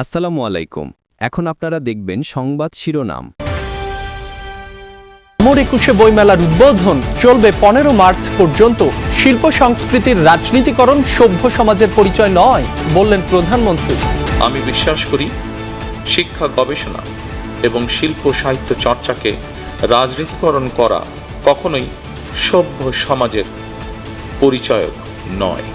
আসসালামু আলাইকুম। এখন আপনারা দেখবেন সংবাদ শিরোনাম। মোর ২১ বইমেলার উদ্বোধন চলবে ১৫ মার্চ পর্যন্ত। শিল্প সংস্কৃতির রাজনীতিকরণ সভ্য সমাজের পরিচয় নয় বললেন প্রধানমন্ত্রী। আমি বিশ্বাস করি শিক্ষা, গবেষণা এবং শিল্প সাহিত্য চর্চাকে রাজনীতিকরণ করা কখনোই সভ্য সমাজের পরিচয় নয়।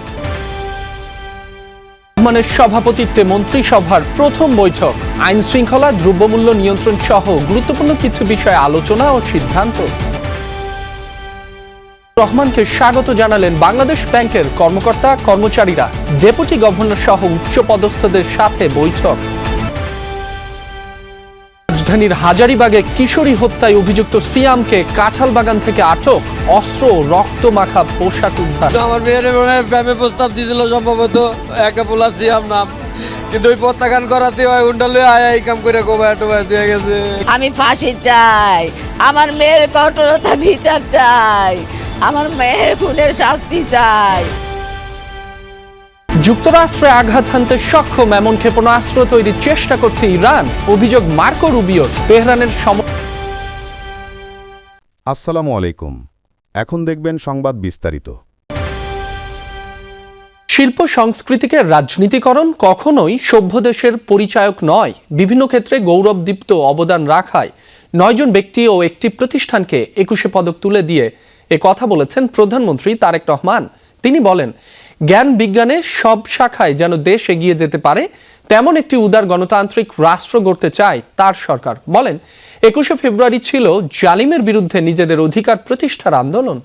রহমানের সভাপতিত্বে মন্ত্রিসভার প্রথম বৈঠক। আইন শৃঙ্খলা, দ্রব্যমূল্য নিয়ন্ত্রণ সহ গুরুত্বপূর্ণ কিছু বিষয়ে আলোচনা ও সিদ্ধান্ত। রহমানকে স্বাগত জানালেন বাংলাদেশ ব্যাংকের কর্মকর্তা কর্মচারীরা। ডেপুটি গভর্নর সহ উচ্চপদস্থদের সাথে বৈঠক। রাজধানীর হাজারীবাগে কিশোরী হত্যায় অভিযুক্ত সিয়ামকে কাঁঠাল বাগান থেকে আটক। অস্ত্র, রক্ত মাখা পোশাক উদ্ধার। আমার মেয়ের প্রেমে প্রস্তাব দিয়েছিল সম্ভবত একটা পোলা সিয়াম নাম, কিন্তু ওই প্রত্যাখ্যান করাতে হয় উন্ডালে আয় কাম করে কোবায় টোবায় দিয়ে গেছে। আমি ফাঁসি চাই, আমার মেয়ের কঠোরতা বিচার চাই, আমার মেয়ের খুনের শাস্তি চাই। যুক্তরাষ্ট্রে আঘাত হানতে সক্ষম এমন ক্ষেপণাস্ত্র তৈরির চেষ্টা করছে ইরান। অভিযোগ মার্কো রুবিওর। তেহরানের আসসালামু আলাইকুম। এখন দেখবেন সংবাদ বিস্তারিত। শিল্প সংস্কৃতিকে রাজনীতিকরণ কখনোই সভ্য দেশের পরিচায়ক নয়। বিভিন্ন ক্ষেত্রে গৌরবদীপ্ত অবদান রাখায় ৯ জন ব্যক্তি ও একটি প্রতিষ্ঠানকে ২১ পদক তুলে দিয়ে এ কথা বলেছেন প্রধানমন্ত্রী তারেক রহমান। তিনি বলেন, জ্ঞান বিজ্ঞানে সব শাখায় যেন দেশ এগিয়ে যেতে পারে তেমন একটি উদার গণতান্ত্রিক রাষ্ট্র গড়তে চায় তার সরকার। বলেন, ২১ ফেব্রুয়ারি ছিল জালিমের বিরুদ্ধে নিজেদের অধিকার প্রতিষ্ঠার আন্দোলন।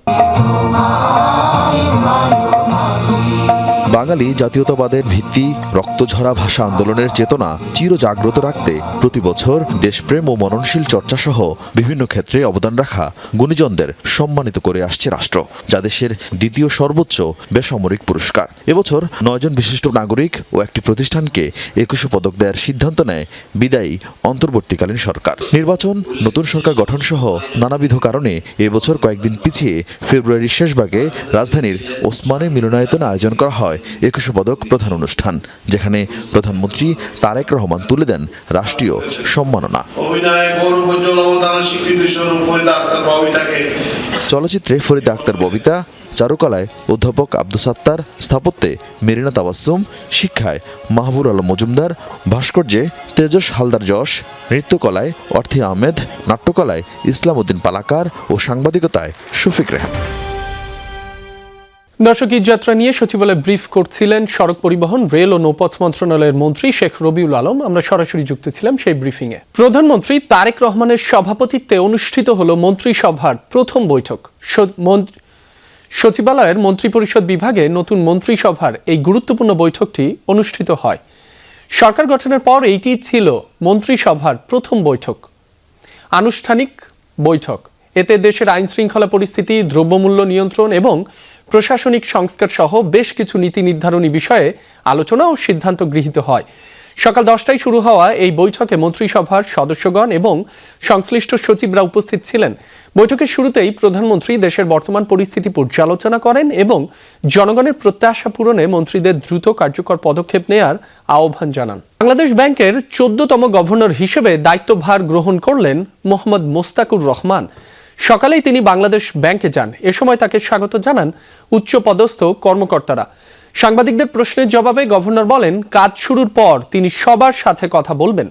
বাঙালি জাতীয়তাবাদের ভিত্তি রক্তঝরা ভাষা আন্দোলনের চেতনা চিরজাগ্রত রাখতে প্রতি বছর দেশপ্রেম ও মননশীল চর্চা সহ বিভিন্ন ক্ষেত্রে অবদান রাখা গুণীজনদের সম্মানিত করে আসছে রাষ্ট্র, যা দেশের দ্বিতীয় সর্বোচ্চ বেসামরিক পুরস্কার। এবছর ৯ জন বিশিষ্ট নাগরিক ও একটি প্রতিষ্ঠানকে ২১ পদক দেওয়ার সিদ্ধান্ত নেয় বিদায়ী অন্তর্বর্তীকালীন সরকার। নির্বাচন, নতুন সরকার গঠন সহ নানাবিধ কারণে এবছর কয়েকদিন পিছিয়ে ফেব্রুয়ারির শেষ ভাগে রাজধানীর ওসমানী মিলনায়তনে আয়োজন করা হয় ২১ পদক প্রধান অনুষ্ঠান, যেখানে প্রধানমন্ত্রী তারেক রহমান তুলে দেন রাষ্ট্রীয় সম্মাননা। চলচ্চিত্রে ফরিদা আক্তার ববিতা, চারুকলায় অধ্যাপক আব্দুস সাত্তার, স্থাপত্যে মেরিনা তাবাসসুম, শিক্ষায় মাহবুর আলম মজুমদার, ভাস্কর্যে তেজস হালদার যশ, নৃত্যকলায় অর্থী আহমেদ, নাট্যকলায় ইসলাম উদ্দিন পালাকার ও সাংবাদিকতায় শফিক রেহান। দর্শক, যাত্রা নিয়ে সচিবালয়ে ব্রিফ করছিলেন সড়ক পরিবহন, রেল ও নৌপথ মন্ত্রণালয়ের মন্ত্রী শেখ রবিউল আলম। আমরা সরাসরি যুক্ত ছিলাম সেই ব্রিফিংয়ে। প্রধানমন্ত্রী তারেক রহমানের সভাপতিত্বে অনুষ্ঠিত হল মন্ত্রিসভার প্রথম বৈঠক। সচিবালয়ের মন্ত্রিপরিষদ বিভাগে নতুন মন্ত্রিসভার এই গুরুত্বপূর্ণ বৈঠকটি অনুষ্ঠিত হয়। সরকার গঠনের পর এইটি ছিল মন্ত্রিসভার প্রথম বৈঠক, আনুষ্ঠানিক বৈঠক। এতে দেশের আইন শৃঙ্খলা পরিস্থিতি, দ্রব্যমূল্য নিয়ন্ত্রণ এবং প্রশাসনিক সংস্কার সহ বেশ কিছু নীতি নির্ধারণী বিষয়ে আলোচনা ও সিদ্ধান্ত গৃহীত হয়। সকাল 10টায় শুরু হওয়া এই বৈঠকে মন্ত্রিসভার সদস্যগণ এবং সংশ্লিষ্ট সচিবরা উপস্থিত ছিলেন। বৈঠকের শুরুতেই প্রধানমন্ত্রী দেশের বর্তমান পরিস্থিতি পর্যালোচনা করেন এবং জনগণের প্রত্যাশা পূরণে মন্ত্রীদের দ্রুত কার্যকর পদক্ষেপ নেয়ার আহ্বান জানান। বাংলাদেশ ব্যাংকের 14তম গভর্নর হিসেবে দায়িত্বভার গ্রহণ করলেন মোহাম্মদ মোস্তাকুর রহমান। সকালেই তিনি বাংলাদেশ ব্যাংকে যান। এ সময় তাকে স্বাগত জানান উচ্চপদস্থ কর্মকর্তারা। সাংবাদিকদের প্রশ্নের জবাবে গভর্নর বলেন, কাজ শুরুর পর তিনি সবার সাথে কথা বলবেন।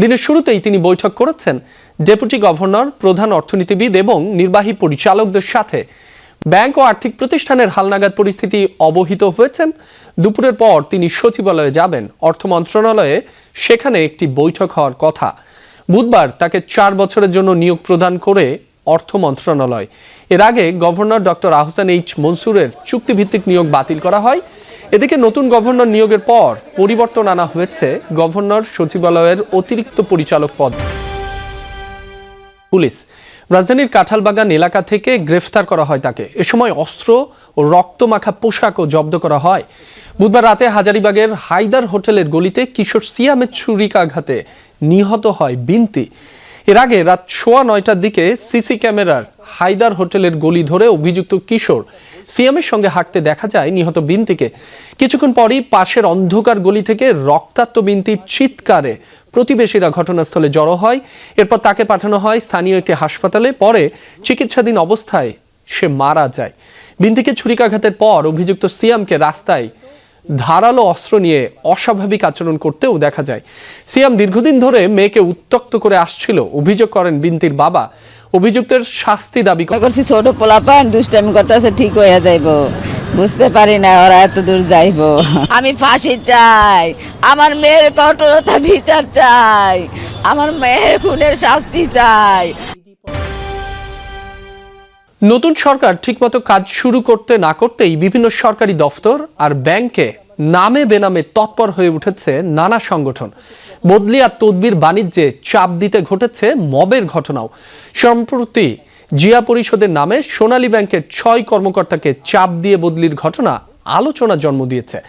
দিনের শুরুতেই তিনি বৈঠক করেছেন ডেপুটি গভর্নর, প্রধান অর্থনীতিবিদ এবং নির্বাহী পরিচালকদের সাথে। ব্যাংক ও আর্থিক প্রতিষ্ঠানের হালনাগাদ পরিস্থিতি অবহিত হয়েছেন। দুপুরের পর তিনি সচিবালয়ে যাবেন, অর্থ মন্ত্রণালয়ে। সেখানে একটি বৈঠক হওয়ার কথা। বুধবার তাকে 4 বছরের জন্য নিয়োগ প্রদান করে অর্থ মন্ত্রণালয়। এর আগে গভর্নর ডক্টর আহসান এইচ মনসুরের চুক্তিভিত্তিক নিয়োগ বাতিল করা হয়। এদিকে নতুন গভর্নর নিয়োগের পর পরিবর্তন আনা হয়েছে গভর্নর সচিবালয়ের অতিরিক্ত পরিচালক পদ। পুলিশ রাজধানীর কাঁঠালবাগান এলাকা থেকে গ্রেফতার করা হয় তাকে। এ সময় অস্ত্র ও রক্তমাখা পোশাকও জব্দ করা হয়। বুধবার রাতে হাজারীবাগের হায়দার হোটেলের গলিতে কিশোর সিয়ামের ছুরিকাঘাতে নিহত হয় বিনতি। এর আগে রাত 9:15টার দিকে সিসি ক্যামেরার হায়দার হোটেলের গলি ধরে অভিযুক্ত কিশোর সিয়ামের সঙ্গে হাঁটতে দেখা যায় নিহত বিনতিকে। কিছুক্ষণ পরই পাশের অন্ধকার গলি থেকে রক্তাক্ত বিনতির চিৎকারে প্রতিবেশীরা ঘটনাস্থলে জড়ো হয়। এরপর তাকে পাঠানো হয় স্থানীয় একটি হাসপাতালে। পরে চিকিৎসাধীন অবস্থায় সে মারা যায়। বিনতিকে ছুরিকাঘাতের পর অভিযুক্ত সিয়ামকে রাস্তায় ধারালো অস্ত্র নিয়ে অস্বাভাবিক আচরণ করতেও দেখা যায়। সিয়াম দীর্ঘদিন ধরে মেয়েকে উত্ত্যক্ত করে আসছিল অভিযোগ করেন বিনতির বাবা। অভিযুক্তের শাস্তি দাবি করছি ছোট পোলাপান দুষ্টামি করতেছে, ঠিক হয়ে যাইব, বুঝতে পারি না ওরা এত দূর যাইব। আমি ফাঁসি চাই, আমার মেয়ের কঠোরতা বিচার চাই, আমার মেয়ের খুনের শাস্তি চাই। নতুন সরকার ঠিকমতো কাজ শুরু করতে না করতেই বিভিন্ন সরকারি দফতর আর ব্যাংকে নামে বেনামে তৎপর হয়ে উঠেছে নানা সংগঠন। বদলি আর তদবির বাণিজ্যে চাপ দিতে ঘটেছে মবের ঘটনাও। সম্প্রতি জিয়া পরিষদের নামে সোনালী ব্যাংকের 6 কর্মকর্তাকে চাপ দিয়ে বদলির ঘটনা আলোচনা জন্ম দিয়েছে।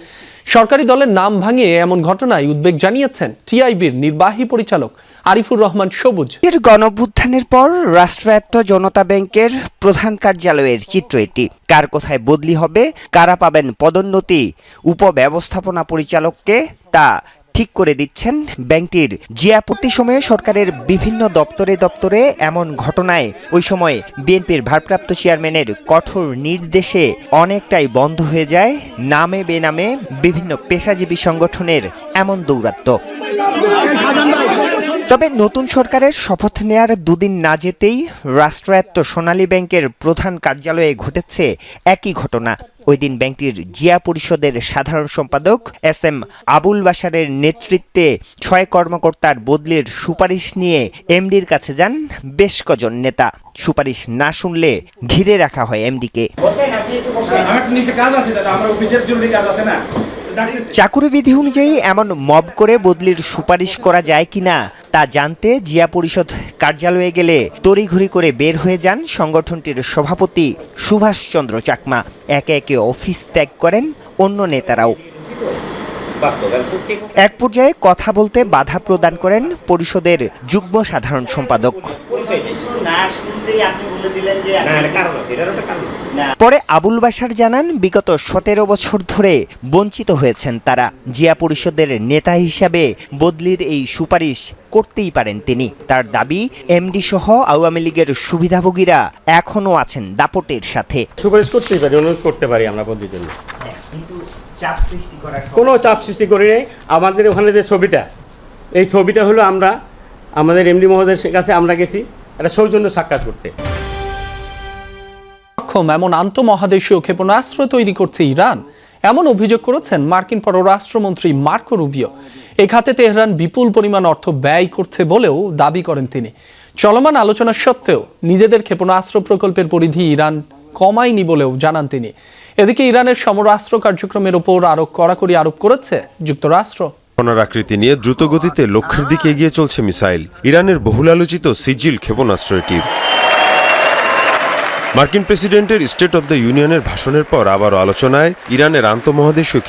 সরকারি দলের নাম ভাঙিয়ে এমন ঘটনায় উদ্বেগ জানিয়েছেন টিআইবির নির্বাহী পরিচালক আরিফুর রহমান সবুজ। এর গণঅভ্যুত্থানের পর রাষ্ট্রায়ত্ত জনতা ব্যাংকের প্রধান কার্যালয়ের চিত্র এটি। কার কোথায় বদলি হবে, কারা পাবেন পদোন্নতি, উপব্যবস্থাপনা পরিচালককে তা ঠিক করে দিচ্ছেন ব্যাংকটির জিয়া। প্রতি সময়ে সরকারের বিভিন্ন দপ্তরে এমন ঘটনায় ওই সময় বিএনপির ভারপ্রাপ্ত চেয়ারম্যানের কঠোর নির্দেশে অনেকটাই বন্ধ হয়ে যায় নামে বেনামে বিভিন্ন পেশাজীবী সংগঠনের এমন দৌরাত্ম্য। তবে নতুন সরকারের শপথ নেয়ার দুদিন না যেতেই রাষ্ট্রায়ত্ত সোনালী ব্যাংকের প্রধান কার্যালয়ে ঘটেছে একই ঘটনা। ওই দিন ব্যাংকটির জিয়া পরিষদের সাধারণ সম্পাদক এস.এম. আবুল বাশারের নেতৃত্বে 6 কর্মকর্তার বদলির সুপারিশ নিয়ে এমডির কাছে যান বেশ কজন নেতা। সুপারিশ না শুনলে ঘিরে রাখা হয় এমডিকে। চাকুরি বিধি অনুযায়ী এমন মব করে বদলির সুপারিশ করা যায় কিনা তা জানতে জিয়া পরিষদ কার্যালয়ে গেলে তড়িঘড়ি করে বের হয়ে যান সংগঠনটির সভাপতি সুভাষ চন্দ্র চাকমা। একে একে অফিস ত্যাগ করেন অন্য নেতারাও। এক পর্যায়ে কথা বলতে বাধা প্রদান করেন পরিষদের যুগ্ম সাধারণ সম্পাদক। পরে আবুল বাশার জানান বিগত 17 বছর ধরে বঞ্চিত হয়েছেন তারা। জিয়া পরিষদের নেতা হিসাবে বদলির এই সুপারিশ করতেই পারেন তিনি। তার দাবি এমডি সহ আওয়ামী লীগের সুবিধাভোগীরা এখনো আছেন দাপটের সাথে। সুপারিশ করতেই পারি, অনুরোধ করতে পারি আমরা বদলির জন্য। কোনো চাপ সৃষ্টি করি নাই। আমাদের ওখানে যে ছবিটা, এই ছবিটা হলো আমরা আমাদের এমডি মহোদয়ের কাছে আমরা গেছি একটা সৌজন্য সাক্ষাৎ করতে। এমন আন্তঃমহাদেশীয় ক্ষেপণাস্ত্র তৈরি করছে ইরান, এমন অভিযোগ করেছেন মার্কিন পররাষ্ট্রমন্ত্রী মার্কো রুবিও। এই খাতে তেহরান বিপুল পরিমাণ অর্থ ব্যয় করছে বলেও দাবি করেন তিনি। চলমান আলোচনা সত্ত্বেও নিজেদের ক্ষেপণাস্ত্র প্রকল্পের পরিধি ইরান কমায়নি বলেও জানান তিনি। এদিকে ইরানের সমরাস্ত্র কার্যক্রমের ওপর আরো কড়াকড়ি আরোপ করেছে যুক্তরাষ্ট্র। ক্ষেপণাস্ত্র আকৃতি নিয়ে দ্রুতগতিতে লক্ষ্যের দিকে এগিয়ে চলছে মিসাইল। ইরানের বহুল আলোচিত সিজিল ক্ষেপণাস্ত্র এটি। মার্কিন প্রেসিডেন্টের স্টেট অব দ্য ইউনিয়নের ভাষণের পর আবারও আলোচনায় ইরানের আন্তঃমহাদেশীয়